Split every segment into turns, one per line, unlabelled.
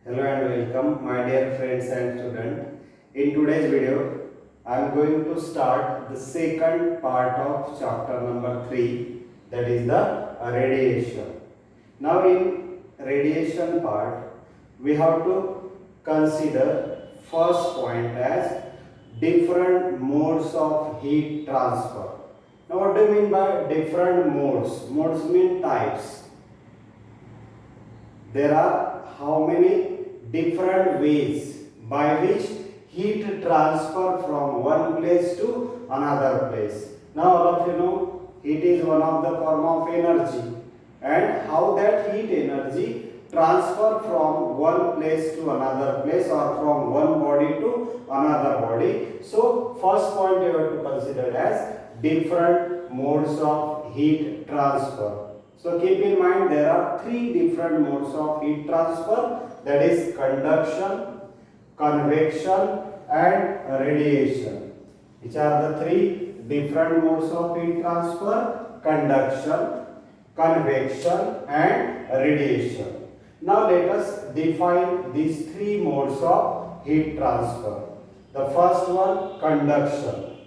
Hello and welcome, my dear friends and students. In today's video, I am going to start the second part of chapter number 3, that is the radiation. Now, in radiation part, we have to consider first point as different modes of heat transfer. Now, what do you mean by different modes? Modes mean types. There are how many different ways by which heat transfer from one place to another place. Now all of you know heat is one of the form of energy, and how that heat energy transfer from one place to another place or from one body to another body. So first point you have to consider as different modes of heat transfer. So keep in mind there are three different modes of heat transfer, that is conduction, convection and radiation. Which are the three different modes of heat transfer? Conduction, convection and radiation. Now let us define these three modes of heat transfer. The first one, conduction.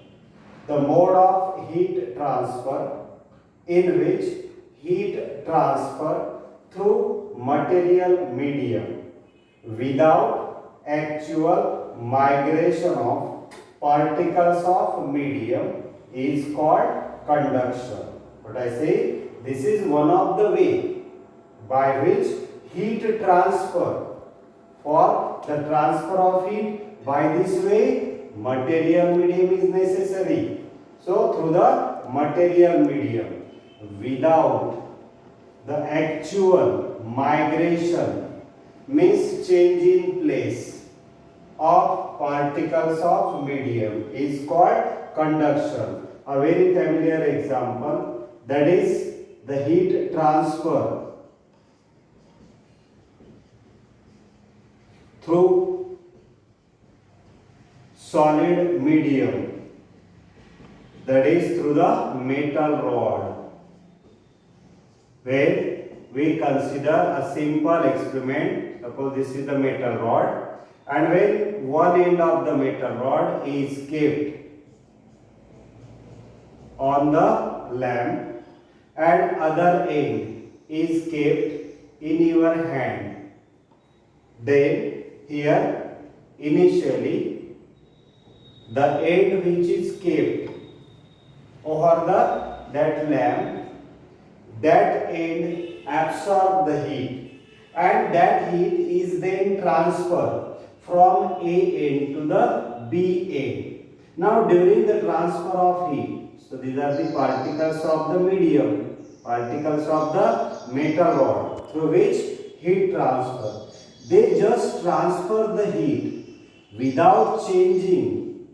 The mode of heat transfer in which heat transfer through material medium without actual migration of particles of medium is called conduction. What I say, this is one of the way by which heat transfer, for the transfer of heat by this way material medium is necessary. So through the material medium without the actual migration means change in place of particles of medium is called conduction. A very familiar example, that is the heat transfer through solid medium, that is through the metal rod. When we consider a simple experiment, suppose this is the metal rod, and when one end of the metal rod is kept on the lamp and other end is kept in your hand, then here initially the end which is kept over that lamp, that end absorb the heat and that heat is then transferred from A end to the B end. Now during the transfer of heat, so these are the particles of the medium, particles of the metal rod through which heat transfer. They just transfer the heat without changing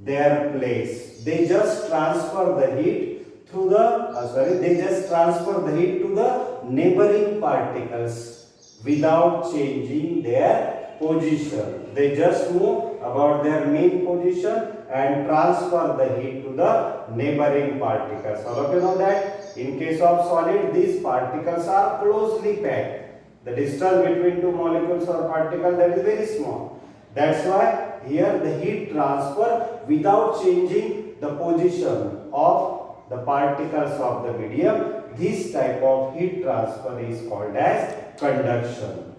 their place. They just transfer the heat through the they just transfer the heat to the neighboring particles without changing their position. They just move about their main position and transfer the heat to the neighboring particles. All of you know that in case of solid, these particles are closely packed. The distance between two molecules or particles, that is very small. That's why here the heat transfer without changing the position of the particles of the medium. This type of heat transfer is called as conduction.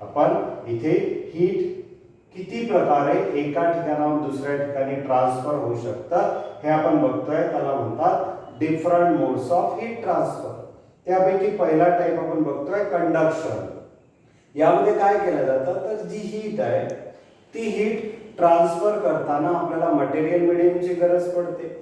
आपण इथे heat किती प्रकारे एका ठिकाणाहून दुसऱ्या ठिकाणी transfer होऊ शकतं हे आपण बघतोय. त्याला म्हणतात different modes of heat transfer. त्यापैकी पहिला टाइप आपण बघतोय कंडक्शन. यामध्ये काय केलं जातं तर जी हीट आहे ती हीट ट्रान्सफर करताना आपल्याला मटेरियल मीडियमची गरज पडते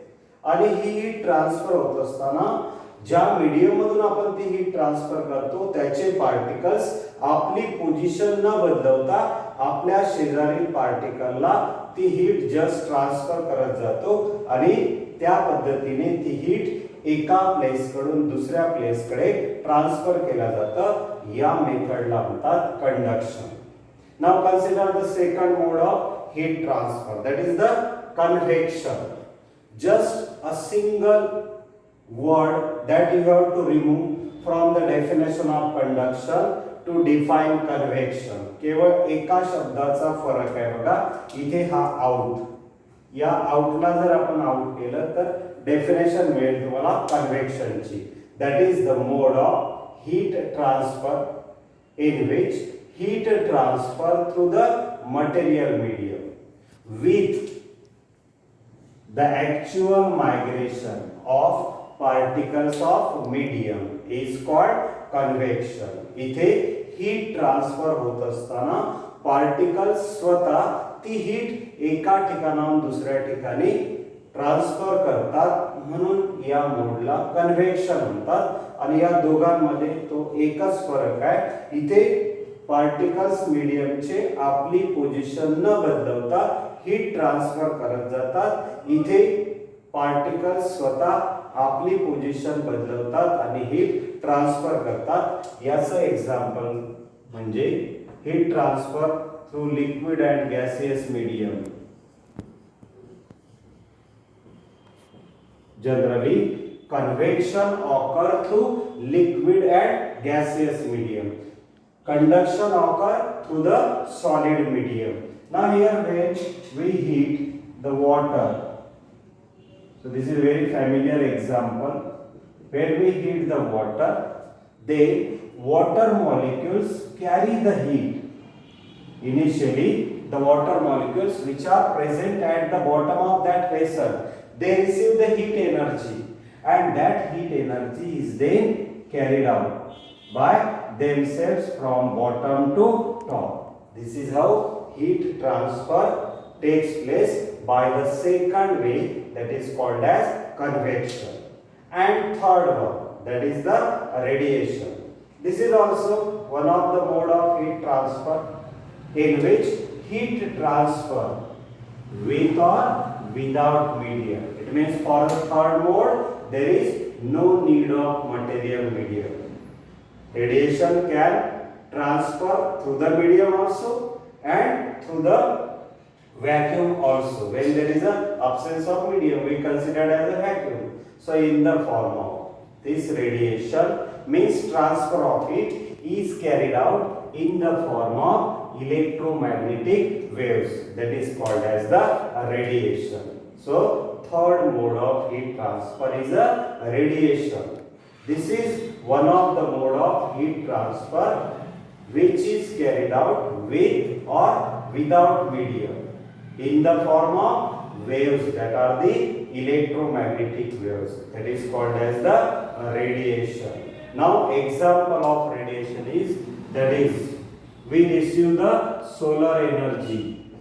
आणि ही हीट ट्रान्सफर होत असताना ज्या मीडियम मधून आपण ती हीट ट्रान्सफर करतो त्याचे पार्टिकल्स आपली पोझिशन न बदलवता आपल्या शेजारील पार्टिकलला ती हीट जस्ट ट्रान्सफर करत जातो आणि त्या पद्धतीने ती हीट एका प्लेस कडून दुसऱ्या प्लेस कडे ट्रान्सफर केला जातं. या मेथडला म्हणतात conduction. Now consider the second mode of heat transfer, that is the convection. Just a single word that you have to remove from the definition of conduction. To define convection. केवळ एका शब्दाचा फरक आहे बघा. इथे हा आउट, या आउटला जर आपण आउट केलं तर डेफिनेशन मिळेल तुम्हाला कन्व्हेक्शनची. That is the mode of heat transfer in which heat transfer through the material medium with the actual migration of particles of medium is called convection. इथे हीट ट्रान्सफर होत असताना पार्टिकल्स स्वतः ती हीट एका ठिकाणाहून दुसऱ्या ठिकाणी ट्रान्सफर करतात, म्हणून या मोडला कन्व्हेक्शन म्हणतात. आणि या दोघांमध्ये तो एकच फरक आहे. इथे पार्टिकल्स मीडियमचे आपली पोझिशन न बदलवता हीट ट्रान्सफर करत जातात. इथे पार्टिकल्स स्वतः आपली पोझिशन बदलवतात आणि हीट ट्रान्सफर करतात. याचं एक्झाम्पल म्हणजे heat transfer through liquid and gaseous medium. Generally, convection occur through liquid and gaseous medium. Conduction occur through the solid medium. Now here when we heat the water, so this is a very familiar example. When we heat the water, then water molecules carry the heat. Initially, the water molecules which are present at the bottom of that vessel, they receive the heat energy, and that heat energy is then carried out by themselves from bottom to top. This is how heat transfer takes place by the second way, that is called as convection. And third one, that is the radiation. This is also one of the mode of heat transfer in which heat transfer with or without medium. It means for the third mode there is no need of material medium. Radiation can transfer through the medium also and through the vacuum also. When there is an absence of medium, we consider it as a vacuum. So in the form of this radiation means transfer of heat is carried out in the form of electromagnetic waves, that is called as the radiation. So third mode of heat transfer is a radiation. This is one of the mode of heat transfer which is carried out with or without medium in the form of waves, that are the electromagnetic waves, that is called as the radiation. Now example of radiation is, that is we receive the solar energy.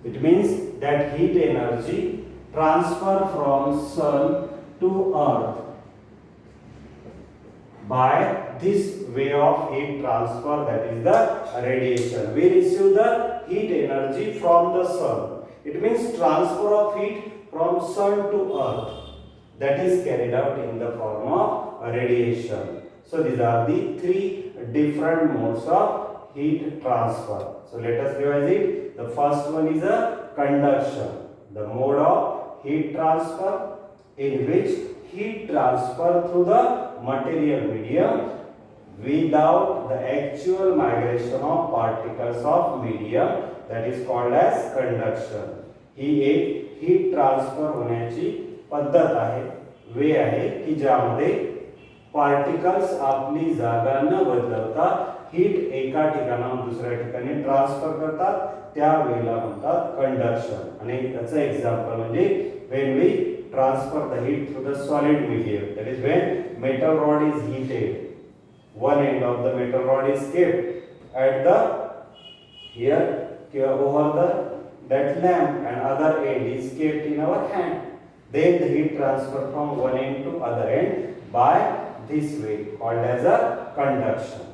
It means that heat energy transfer from sun to earth by this way of heat transfer, that is the radiation. We receive the heat energy from the sun. It means transfer of heat from sun to earth, that is carried out in the form of radiation. So these are the three different modes of heat transfer. So let us revise it. The first one is a conduction, the mode of heat transfer in which heat transfer through the material medium without the actual migration of particles of medium, that is called as conduction. ही एक heat transfer होण्याची पद्धत आहे, वे आहे की ज्यामध्ये particles आपली जागा न बदलवता हीट एका ठिकाणाहून दुसऱ्या ठिकाणी ट्रान्सफर करतात, त्यावेळेला म्हणतात कंडक्शन. आणि त्याचं एक्झाम्पल म्हणजे when we transfer the heat through the solid medium, that is when metal rod is heated, one end of the metal rod is kept at the here over the that lamp, and other end is kept in our hand. Then the heat transfer from one end to other end by this way, called as a conduction.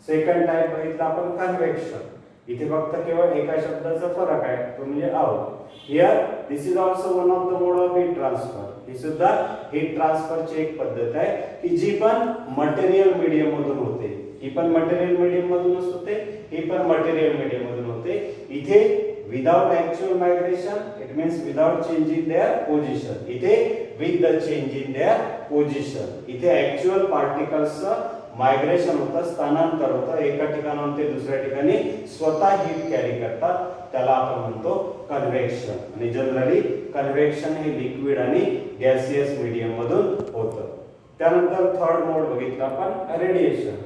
Second type बघितला आपण convection. इथे फक्त केवळ एका शब्दाचा फरक आहे, तो म्हणजे out. Here this is also one of the mode of heat transfer. ही सुद्धा हीट ट्रान्सफरची एक पद्धत आहे की जी पण मटेरियल मीडियम मधून होते. ही पण मटेरियल मीडियम मधूनच होते, ही पण मटेरियल मीडियम मधून होते. इथे without actual migration, it means without changing their position. इथे with the change in their position. इथे ऍक्च्युअल पार्टिकल्सचं मायग्रेशन होतं, स्थानांतर होतं, एका ठिकाणाहून ते दुसऱ्या ठिकाणी स्वतः हीट कॅरी करतात, त्याला आपण म्हणतो कन्व्हेक्शन. आणि जनरली कन्व्हेक्शन हे लिक्विड आणि गॅसियस मीडियम मधून होतं. त्यानंतर थर्ड मोड बघितला आपण radiation.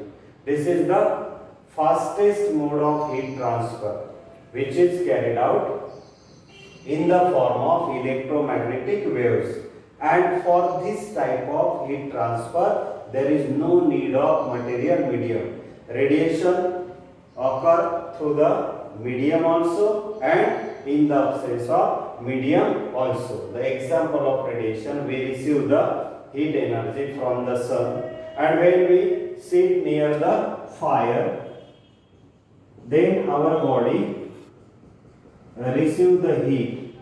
This is the fastest mode of heat transfer which is carried out in the form of electromagnetic waves, and for this type of heat transfer there is no need of material medium. Radiation occur through the medium also and in the absence of medium also. The example of radiation, we receive the heat energy from the sun, and when we sit near the fire, then our body receive the heat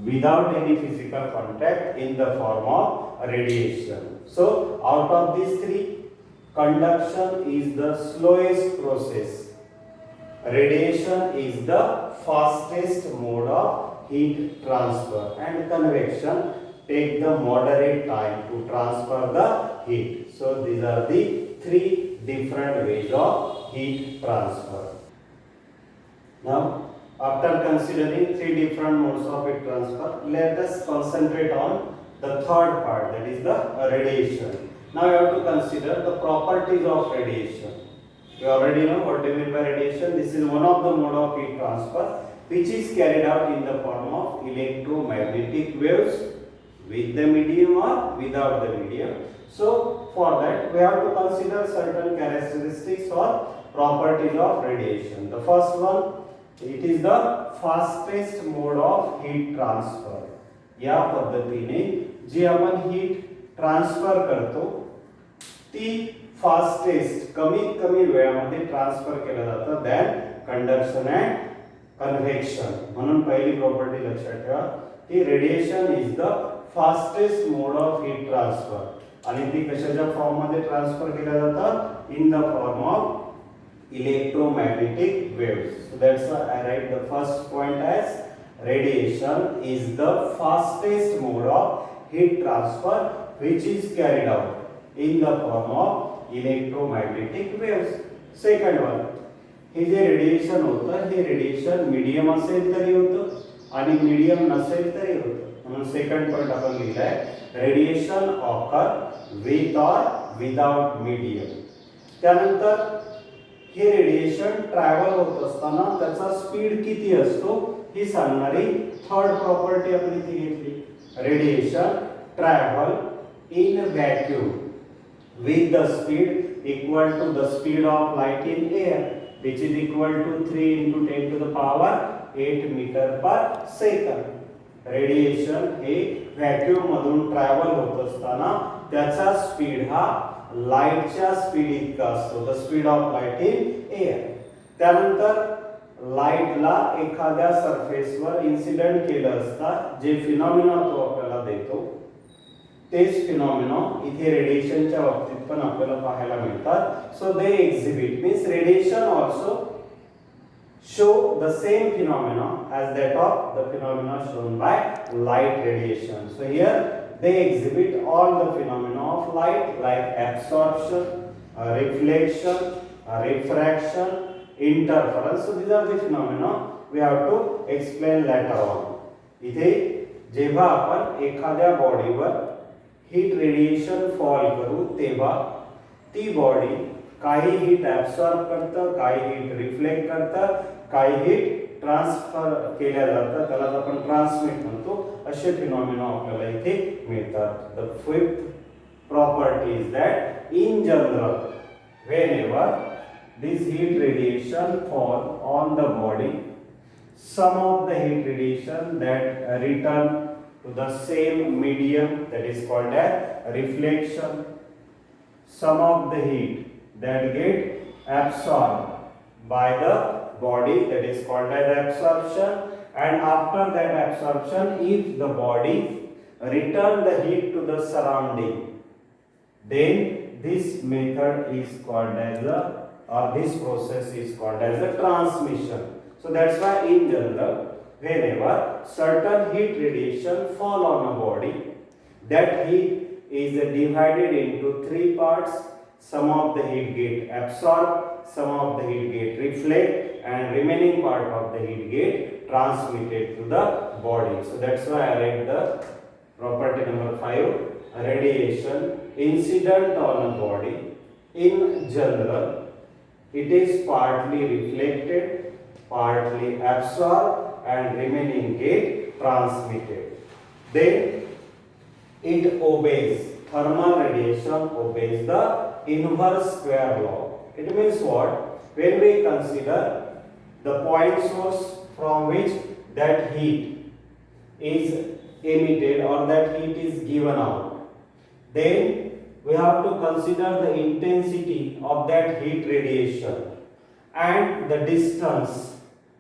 without any physical contact in the form of radiation. So out of these three, conduction is the slowest process, radiation is the fastest mode of heat transfer, and convection take the moderate time to transfer the heat. So these are the three different ways of heat transfer. Now after considering three different modes of heat transfer, let us concentrate on the third part, that is the radiation. Now you have to consider the properties of radiation. You already know what do you mean by radiation. This is one of the mode of heat transfer which is carried out in the form of electromagnetic waves with the medium or without the medium. So for that we have to consider certain characteristics or properties of radiation. The first one, it is the fastest mode of heat transfer. या पद्धतीने जी आपण heat transfer करतो ती fastest, कमीत कमी वेळामध्ये transfer केलं जातं दॅन कंडक्शन अँड कन्व्हेक्शन. म्हणून पहिली प्रॉपर्टी लक्षात ठेवा की radiation is the fastest mode of heat transfer, आणि ती कशाच्या फॉर्म मध्ये ट्रान्सफर केलं जातं? In the form of electromagnetic waves. So that's why I write the first point as radiation is the fastest mode of heat transfer which is carried out in the form of electromagnetic waves. Second one, hey J radiation होतं हे radiation medium असेल तरी होतं आणि medium नसेल तरी होतं. म्हणून second point आपण लिहिलाय रेडिएशन ऑकर विथ और विदाउट मीडियम. त्यानंतर हे रेडिएशन ट्रॅव्हल होत असताना त्याचा स्पीड किती असतो ही सांगणारी थर्ड प्रॉपर्टी आपण इथे घेतली. Radiation travel in vacuum with the speed equal to the speed of light in air which is equal to 3 into 10 to the power 8 metre per second. Radiation हे व्हॅक्यूम मधून travel होत असताना त्याचा speed हा लाईटच्या स्पीड इतका असतो, the speed of light in air. त्यानंतर लाईटला एखाद्या सरफेसवर इन्सिडेंट केलं असता जे फिनॉमिना तो आपल्याला देतो तेच फिनॉमिना इथे रेडिएशनच्या बाबतीत पण आपल्याला पाहायला मिळतात. So they exhibit means radiation also show the same phenomena as that of the phenomena shown by light radiation. So here they exhibit all the phenomena of light like absorption, reflection, refraction, interference. So these are the phenomena we have to explain later on. इथे जेव्हा आपण एखाद्या बॉडीवर heat radiation fall करू तेव्हा ती body काही heat absorb करतं, काही हीट रिफ्लेक्ट करतं, काही हीट ट्रान्सफर केल्या जातात, त्याला आपण ट्रान्समिट म्हणतो. असे फिनॉमिना आपल्याला इथे मिळतात. The fifth property is that in general whenever this heat radiation fall on the body, some of the heat radiation that return to the same medium, that is called as reflection. Some of the heat that get absorbed by the body, that is called as absorption, and after that absorption if the body return the heat to the surrounding, then this method is called as a, or this process is called as a transmission. So that's why in general whenever certain heat radiation fall on a body, that heat is divided into three parts. some of the heat get absorbed, some of the heat get reflect, and remaining part of the heat get transmitted to the body. So that's why I read the property number 5. Radiation incident on a body in general, it is partly reflected, partly absorbed, and remaining get transmitted. Then it obeys, thermal radiation obeys the inverse square law. It means what? When we consider the point source from which that heat is emitted or that heat is given out, then we have to consider the intensity of that heat radiation and the distance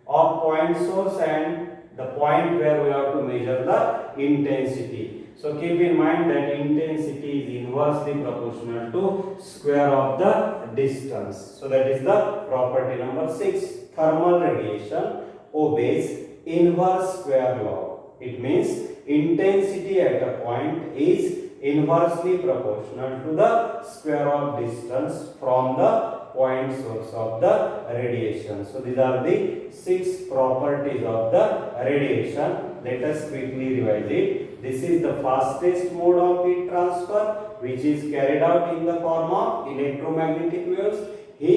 of point source and the point where we have to measure the intensity. So keep in mind that intensity is inversely proportional to square of the distance. So that is the property number 6. Thermal radiation obeys inverse square law. It means intensity at a point is inversely proportional to the square of distance from the point source of the radiation. So these are the 6 properties of the radiation. Let us quickly revise it. This is the fastest mode of heat transfer which is carried out in the form of electromagnetic waves. ही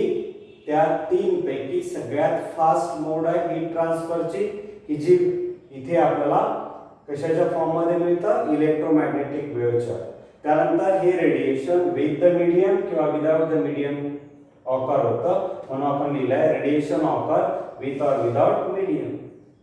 त्या 3 पैकी सगळ्यात fast mode आहे heat ट्रान्सफरची की जी इथे आपल्याला कशाच्या form मध्ये मिळतं इलेक्ट्रोमॅग्नेटिक वेव्हच्या. त्यानंतर हे रेडिएशन विथ द मीडियम किंवा विदाउट द मीडियम ऑकर होतं म्हणून आपण लिहिलंय रेडिएशन ऑकर विथ और विदाउट मीडियम.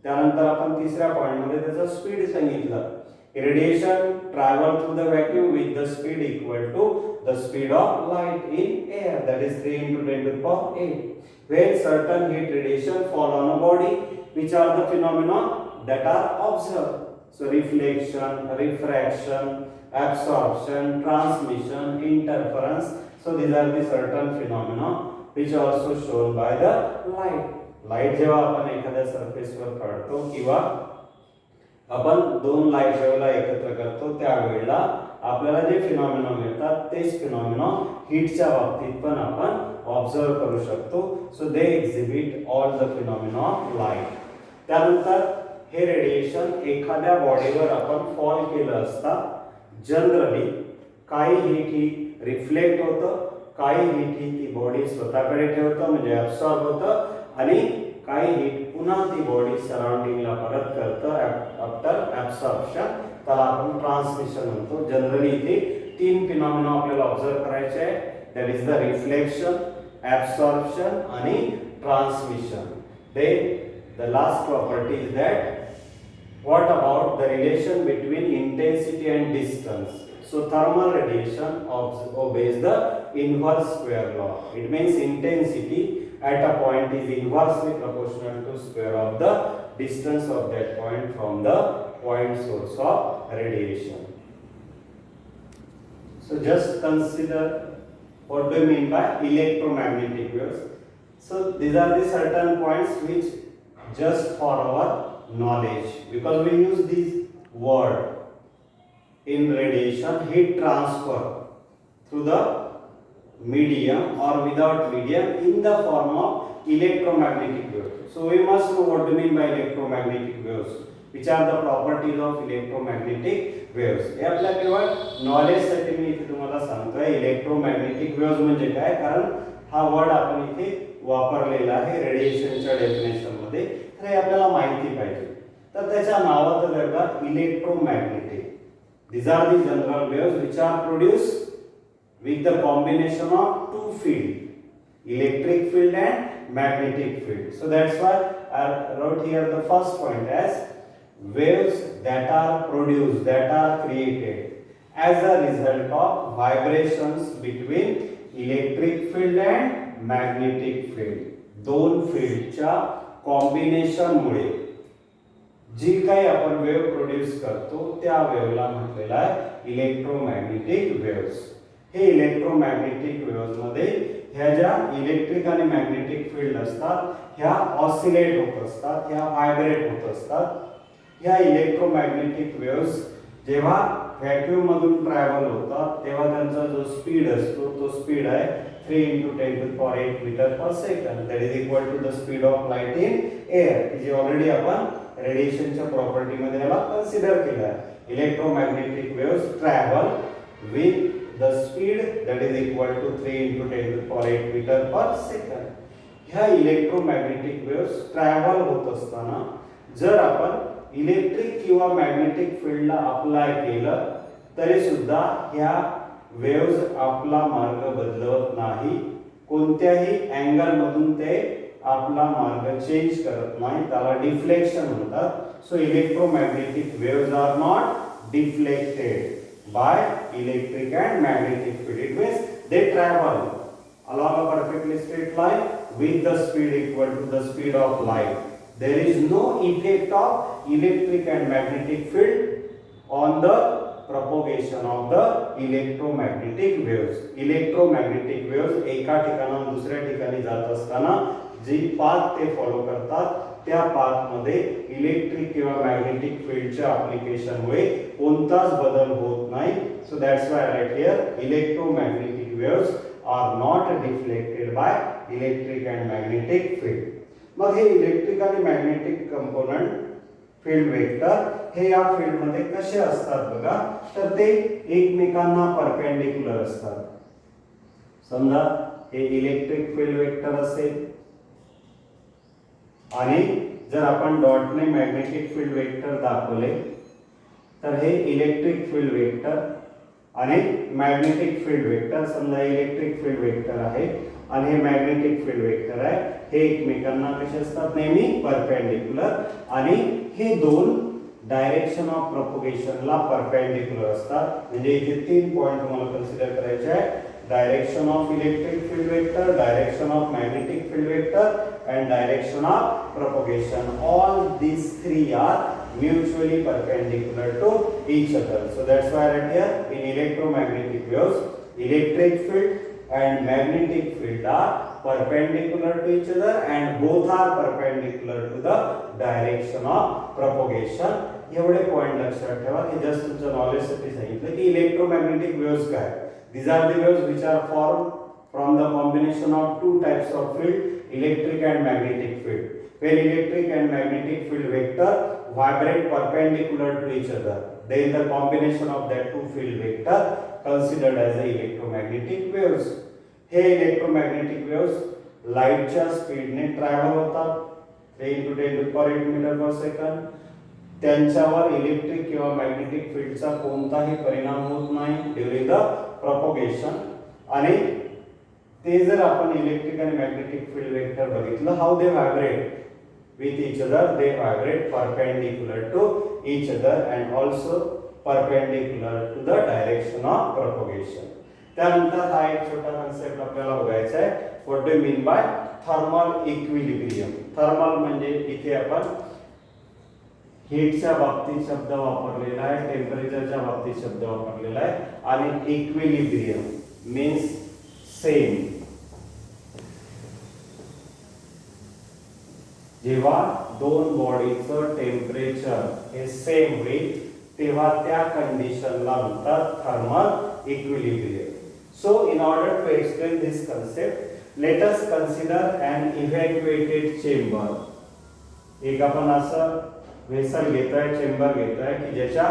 त्यानंतर आपण तिसऱ्या पॉइंट मध्ये त्याचा स्पीड सांगितलं. Radiation travel through the vacuum with the speed equal to the speed of light in air, that is 3 into 10 to the power 8. When certain heat radiation fall on a body, which are the phenomena that are observed? So reflection, refraction, absorption, transmission, interference. So these are the certain phenomena which are also shown by the light. Light जेव्हा आपण एखाद्या surface वर काढतो किंवा आपण 2 light वेव्हला एकत्र करतो त्यावेळेला आपल्याला जे फिनॉमिना मिळतात तेच फिनॉमिना हीटच्या बाबतीत पण आपण ऑब्झर्व करू शकतो. So they exhibit all the phenomena of light. त्यानंतर हे रेडिएशन एखाद्या बॉडीवर आपण फॉल केलं असता जनरली काही हीट ही रिफ्लेक्ट होतं, काही हीट ही ती बॉडी स्वतःकडे ठेवतं म्हणजे ॲब्सॉर्ब होतं आणि काही हीट पुन्हा ती बॉडी सराउंडिंगला परत करतं आफ्टर ॲब्सॉर्प्शन. त्याला आपण ट्रान्समिशन म्हणतो. जनरली इथे 3 फिनॉमिना आपल्याला ऑब्झर्व करायचे आहे. That is the reflection, absorption आणि transmission. Then the last property is that what about the relation between intensity and distance? So thermal radiation obeys the inverse square law. It means intensity at a point is inversely proportional to square of the distance of that point from the point source of radiation. So just consider what do you mean by electromagnetic waves. So these are the certain points which just for our knowledge, because we use this word in radiation, heat transfer through the medium or without medium in the form of electromagnetic waves. So we must know what do you mean by electromagnetic waves, which are the properties of electromagnetic waves. हे आपल्या केवळ knowledge साठी मी इथे तुम्हाला सांगतोय electromagnetic waves म्हणजे काय, कारण हा वर्ड आपण इथे वापरलेला आहे रेडिएशनच्या डेफिनेशन मध्ये. तर हे आपल्याला माहिती पाहिजे. तर त्याच्या नावात बघा electromagnetic. These are the general waves which are produced with the combination of 2 fields, electric field and magnetic field. So that's why I wrote here the first point as waves that are produced, that are created as a result of vibrations between electric field and magnetic field. 2 फील्डच्या combination मुळे जी काही आपण wave produce करतो त्या वेव्हला म्हटलेला आहे electromagnetic waves. हे electromagnetic waves मध्ये ह्या ज्या electric आणि magnetic field असतात ह्या ऑसिलेट होत असतात, ह्या व्हायब्रेट होत असतात. ह्या इलेक्ट्रोमॅग्नेटिक वेव्स जेव्हा व्हॅक्यूम मधून ट्रॅव्हल होतात तेव्हा त्यांचा जो स्पीड असतो तो स्पीड आहे 3 × 10⁸ metre per second, that is equal to the speed of light in air, जी ऑलरेडी आपण रेडिएशनच्या प्रॉपर्टी मध्ये याला कन्सिडर केलं आहे. Electromagnetic waves travel with the speed that is equal to 3 × 10⁸ metre per second. ह्या इलेक्ट्रोमॅग्नेटिक वेव्स ट्रॅव्हल होत असताना जर आपण इलेक्ट्रिक किंवा मॅग्नेटिक फील्डला अप्लाय केलं तरी सुद्धा ह्या वेव्स आपला मार्ग बदलत नाही, कोणत्याही अँगल मधून ते आपला मार्ग चेंज करत नाही, त्याला डिफ्लेक्शन म्हणतात. So electromagnetic waves are not deflected by electric and magnetic field. It means they travel along a perfectly straight line with the speed equal to the speed of light. There is no effect of electric and magnetic field on the propagation of the electromagnetic waves. Electromagnetic waves एका ठिकाणाहून दुसऱ्या ठिकाणी जात असताना जी path ते follow करतात त्या path मध्ये इलेक्ट्रिक किंवा मॅग्नेटिक फील्डच्या ऍप्लिकेशनमुळे कोणताच बदल होत नाही. So that's why right here electromagnetic waves are not deflected by electric and magnetic field. मग हे इलेक्ट्रिक आणि मॅग्नेटिक कंपोनंट फील्ड वेक्टर हे या फील्ड मध्ये कसे असतात बघा, तर ते एकमेकांना परपेंडिक्युलर असतात. समजा हे इलेक्ट्रिक फील्ड वेक्टर असेल आणि जर आपण डॉटने मॅग्नेटिक फील्ड वेक्टर दाखवले तर हे इलेक्ट्रिक फील्ड वेक्टर आणि मॅग्नेटिक फील्ड वेक्टर, समजा इलेक्ट्रिक फील्ड वेक्टर आहे आणि हे मॅग्नेटिक फील्ड वेक्टर आहे, हे एकमेकांना कसे असतात नेहमी परपेंडिक्युलर आणि हे दोन डायरेक्शन ऑफ प्रोपगेशनला परपेंडिक्युलर असतात. म्हणजे इथे 3 पॉइंट तुम्हाला कन्सिडर करायचे आहे. Direction of electric field vector, direction of magnetic field vector and direction of propagation. All these three are mutually perpendicular to each other. So that's why right here in electromagnetic waves, electric field and magnetic field are perpendicular to each other and both are perpendicular to the direction of propagation. एवढे point लक्षात ठेवा. हे just तुमच्या knowledge साठी सांगितलं की electromagnetic waves काय. These are the waves which are formed from the combination of two types of field, electric and magnetic field. When electric and magnetic field vector vibrate perpendicular to each other, then the combination of that two field vector considered as the electromagnetic waves. हे electromagnetic waves लाईटच्या स्पीडने travel होतात 3 × 10⁸ metre per second. त्यांच्यावर electric किंवा magnetic फील्डचा कोणताही परिणाम होत नाही ड्यूरिंग द प्रोपगेशन. आणि ते जर आपण इलेक्ट्रिक आणि मॅग्नेटिक फील्ड वेक्टर बघितलं, how they vibrate with each other, they vibrate perpendicular to each other and also perpendicular to the direction of propagation. त्यानंतर हा एक छोटा कन्सेप्ट आपल्याला बघायचा आहे. What do mean by thermal equilibrium. Thermal म्हणजे इथे आपण हीटच्या बाबतीत शब्द वापरलेला आहे, टेम्परेचरच्या बाबतीत शब्द वापरलेला आहे आणि इक्विलिब्रियम मीन्स सेम. जेव्हा दोन बॉडीचं टेम्परेचर हे सेम होईल तेव्हा त्या कंडिशनला म्हणतात thermal equilibrium. So in order to explain this concept let us consider an evacuated chamber. एक आपण असं वेसल घेतोय, चेंबर घेतोय की ज्याच्या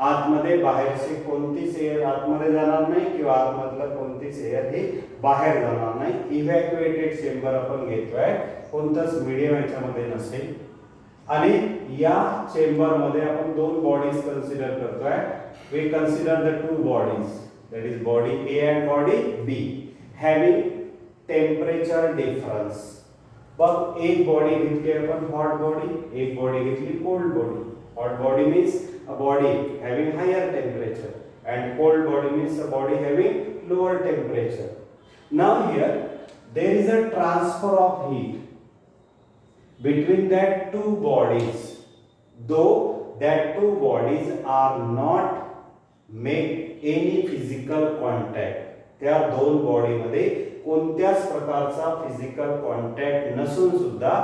आतमध्ये बाहेरची कोणतीच एअर आतमध्ये जाणार नाही किंवा आतमधलं कोणतीच एअर ही बाहेर जाणार नाही. इव्हॅक्युएटेड चेंबर आपण घेतोय, कोणताच मीडियम याच्यामध्ये नसेल आणि या चेंबर मध्ये आपण दोन बॉडीज कन्सिडर करतोय. We consider the two bodies, that is body A and body B having temperature difference. बघ एक बॉडी घेतली आपण हॉट बॉडी, एक बॉडी घेतली cold body. Hot body means a body having higher temperature and cold body means a body having lower temperature. Now here there is a transfer of heat between that two bodies, though that two bodies are not make any physical contact. त्या दोन body मध्ये कोणत्याच प्रकारचा physical contact नसून सुद्धा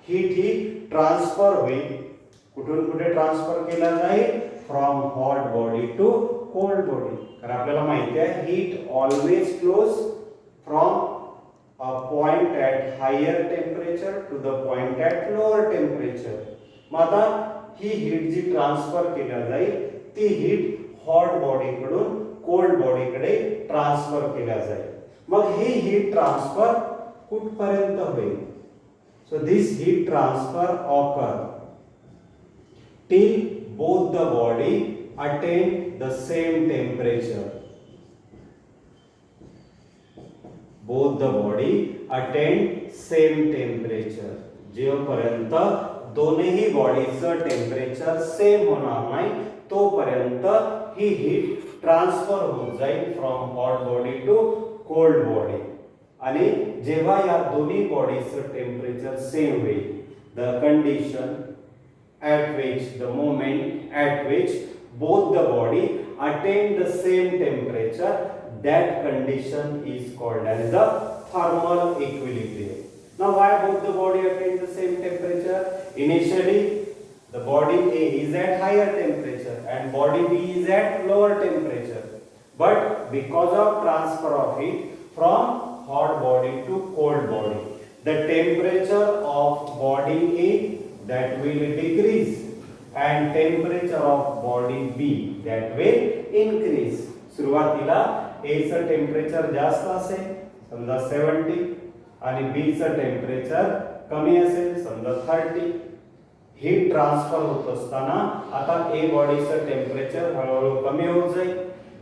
heat heat transfer होईल. कुठून कुठे ट्रान्सफर केला जाईल, from hot body to cold body. कारण आपल्याला माहिती आहे heat always flows from a point at higher temperature to the point at lower temperature. मग आता ही हीट जी ट्रान्सफर केली जाईल ती हीट हॉट बॉडी कडून कोल्ड बॉडी कडे ट्रान्सफर केली जाईल. मग ही हीट ट्रान्सफर कुठपर्यंत होईल? So this heat transfer occur till both the body attain the same temperature. Both the body attain same temperature. जेव्हापर्यंत दोन्ही बॉडीचं टेम्परेचर सेम होणार नाही तोपर्यंत ही हीट ट्रान्सफर होत जाईल from hot body to cold body. आणि जेव्हा या दोन्ही बॉडीचं टेम्परेचर सेम होईल, the condition at which the moment at which both the body attain the same temperature, that condition is called as the thermal equilibrium. Now why both the body attain the same temperature? Initially the body A is at higher temperature and body B is at lower temperature, but because of transfer of heat from hot body to cold body, the temperature of body A that will decrease and temperature of body B that will increase. सुरुवातीला A चं temperature जास्त असेल समजा 70 आणि B चं temperature कमी असेल समजा 30. हीट ट्रान्सफर होत असताना आता A बॉडीचं टेम्परेचर हळूहळू कमी होत जाईल,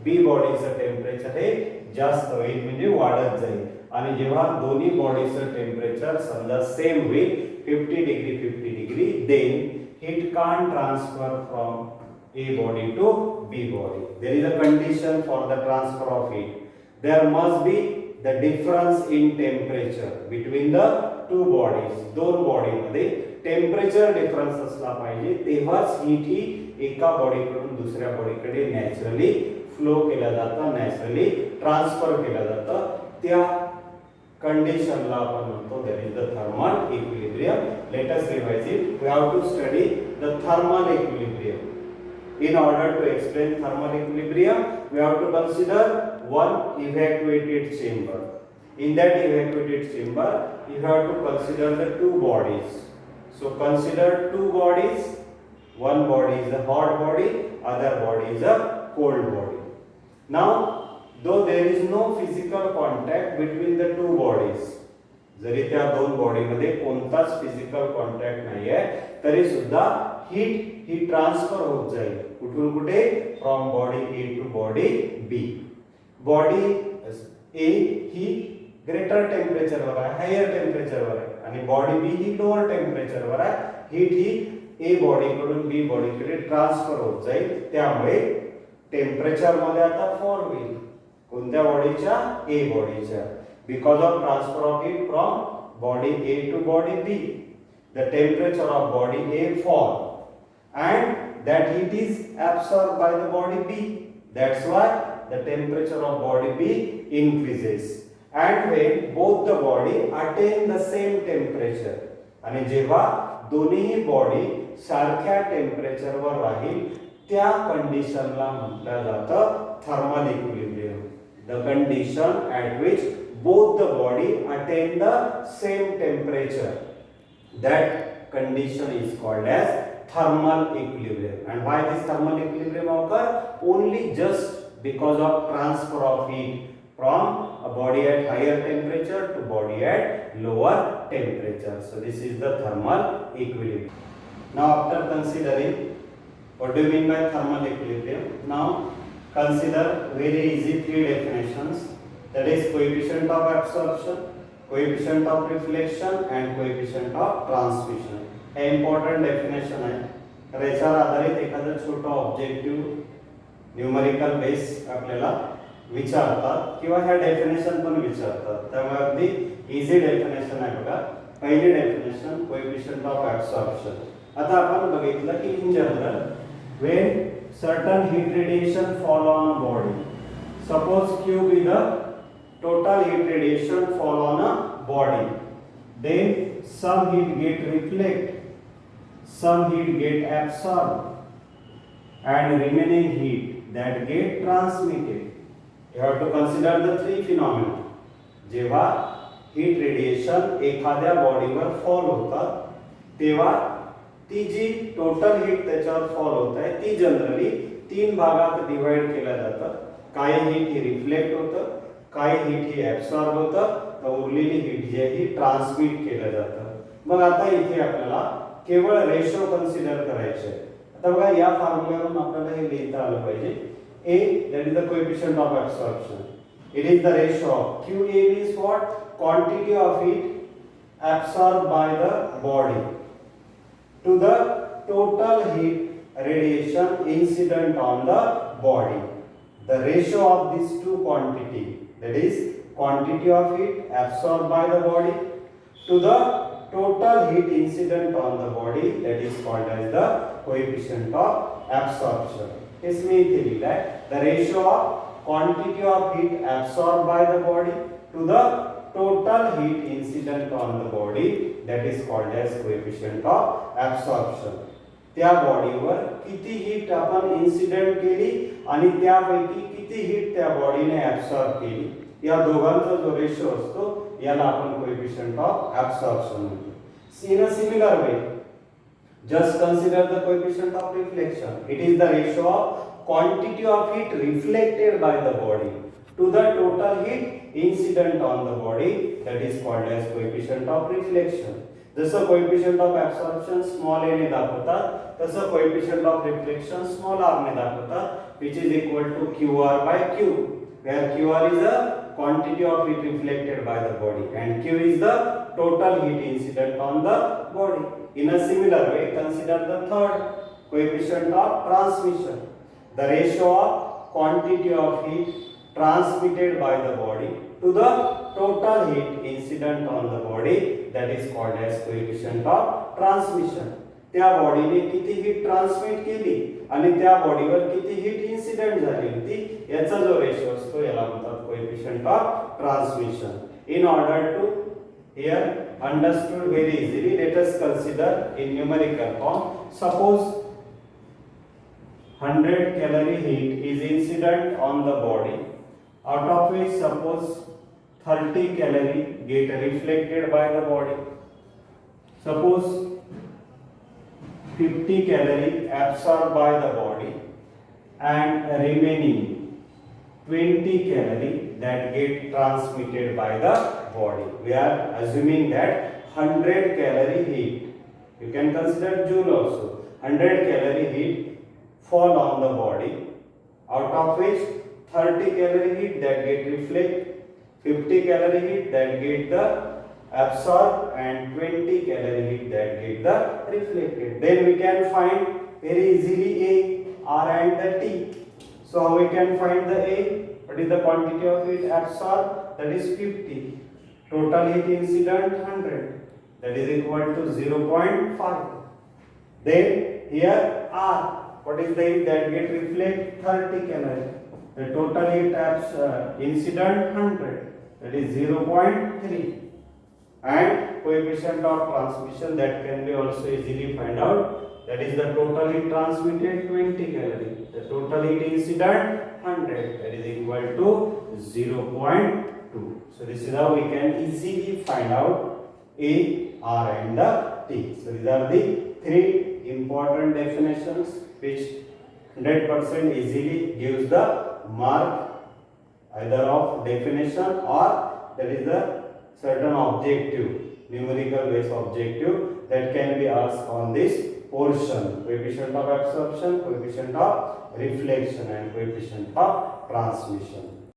B बॉडीचं टेम्परेचर हे जास्त होईल म्हणजे वाढत जाईल. आणि जेव्हा दोन्ही बॉडीचं टेम्परेचर समजा सेम होईल 50 degree, then heat can't transfer from A body to B body. There is a condition for the transfer of heat. There must be the difference in temperature between the two bodies. दोन body मध्ये temperature difference असला पाहिजे तेव्हाच heat ही एका body कडून दुसऱ्या body कडे naturally flow केला जातं, नॅचरली ट्रान्सफर केला जातं. त्या condition ला आपण म्हणतो that is the thermal equilibrium. Let us revise it. We have to study the thermal equilibrium. In order to explain thermal equilibrium, we have to consider one evacuated chamber. In that evacuated chamber, you have to consider the two bodies. So consider two bodies. One body is a hot body, other body is a cold body. Now though there is no physical contact between the two bodies, जरी त्या दोन body मध्ये कोणताच physical contact नाहीये तरी सुद्धा heat heat transfer होत जाईल कुठून कुठे? From body A to body B. Body A ही ग्रेटर टेम्परेचरवर आहे, हायर टेम्परेचरवर आहे आणि बॉडी बी ही लोअर टेम्परेचरवर आहे. हीट ही ए बॉडी कडून बी बॉडी कडे ट्रान्सफर होत जाईल. त्यामुळे टेम्परेचर मध्ये आता फॉल होईल. कोणत्या बॉडीच्या? ए बॉडीच्या. Because of transfer of heat from body A to body B, the temperature of body A fall and that heat is absorbed by the body B. That's why the temperature of body B increases. And when both the body attain the same temperature, आणि जेव्हा दोन्ही body सारख्या temperature वर राहील त्या कंडिशनला म्हटलं जातं thermal equilibrium. The condition at which both the body attain the same temperature, that condition is called as thermal equilibrium. And why this thermal equilibrium occur? Only just because of transfer of heat from a body at higher temperature to body at lower temperature. So this is the thermal equilibrium. Now after considering what do you mean by thermal equilibrium, now consider very easy three definitions, that is coefficient of absorption, coefficient of reflection and coefficient of transmission. हे important definition आहे. तर याच्यावर आधारित एखादं छोटं objective numerical base आपल्याला विचारतात किंवा ह्या डेफिनेशन पण विचारतात. त्यामुळे अगदी इझी डेफिनेशन आहे बघा. पहिली डेफिनेशन कोएफिशिएंट ऑफ ऍब्सॉर्प्शन. आता आपण बघितलं की in general when certain heat radiation fall on a body, suppose Q be the total heat radiation fall on a body, then some heat get reflect, some heat get absorbed and remaining heat that get transmitted. You have to consider the three phenomena. जेव्हा heat radiation एखाद्या बॉडीवर fall होतात तेव्हा ती जी total heat त्याच्यावर fall होत आहे ती generally तीन भागात डिवाइड केलं जातं. काही हीट ही रिफ्लेक्ट होतं, काही हीट ही ऍब्सॉर्ब होतं, तर उरलेली हीट जी आहे ही ट्रान्समिट केलं जातं. मग आता इथे आपल्याला केवळ रेशो कन्सिडर करायचे आहे. आता बघा या फॉर्म्युल्यावरून आपल्याला हे लिहिता आलं पाहिजे. A, that is the coefficient of absorption. It is the ratio of QA means what? Quantity of heat absorbed by the body to the total heat radiation incident on the body. The ratio of these two quantity, that is quantity of heat absorbed by the body to the total heat incident on the body, that is called as the coefficient of absorption. इसमें इथे लिहिला आहे the ratio of quantity of heat absorbed by the body to the total heat incident on the body, that is called as coefficient of absorption. त्या बॉडीवर किती heat आपण incident केली आणि त्यापैकी किती हीट त्या बॉडीने ऍब्सॉर्ब केली, या दोघांचा जो रेशो असतो याला आपण कोएफिशिएंट ऑफ ऍब्सॉर्प्शन म्हणतो. In a similar way, just consider the coefficient of reflection. It is the ratio of quantity of heat reflected by the body to the total heat incident on the body, that is called as coefficient of reflection. जसं coefficient of absorption small a ने दाखवतात तसं coefficient of reflection small r ने दाखवतात, which is equal to QR by Q, where QR is the quantity of heat reflected by the body and Q is the total heat incident on the body. In a similar way, consider the third coefficient of transmission, the ratio of quantity of heat transmitted by the body to the total heat incident on the body, that is called as coefficient of transmission. त्या बॉडीने किती heat transmit केली आणि त्या बॉडीवर किती heat incident झाली होती याचा जो रेशो असतो याला म्हणतात coefficient of transmission. In order to here understood very easily, let us consider in numerical form. Suppose 100 calorie heat is incident on the body, out of which suppose 30 calorie get reflected by the body. Suppose 50 calorie absorbed by the body and remaining 20 calorie that get transmitted by the body. We are assuming that 100 calorie heat, you can consider joule also, 100 calorie heat fall on the body, out of which 30 calorie heat that get reflect, 50 calorie heat that get the absorb and 20 calorie heat that get the reflected. Then we can find very easily A, R and the T. So how we can find the A? What is the quantity of heat absorbed? That is 50. Total heat incident 100. That is equal to 0.5. Then here R. What is the heat that get reflect? 30 calorie. The total heat incident 100. That is 0.3. And coefficient of transmission that can be also easily find out. That is the total heat transmitted 20 calorie. The total heat incident 100. That is equal to 0.2. So this is how we can easily find out A, R and the T. So these are the three important definitions which 100% easily gives the mark either of definition or there is a certain objective, numerical based objective that can be asked on this portion: coefficient of absorption, coefficient of reflection and coefficient of transmission.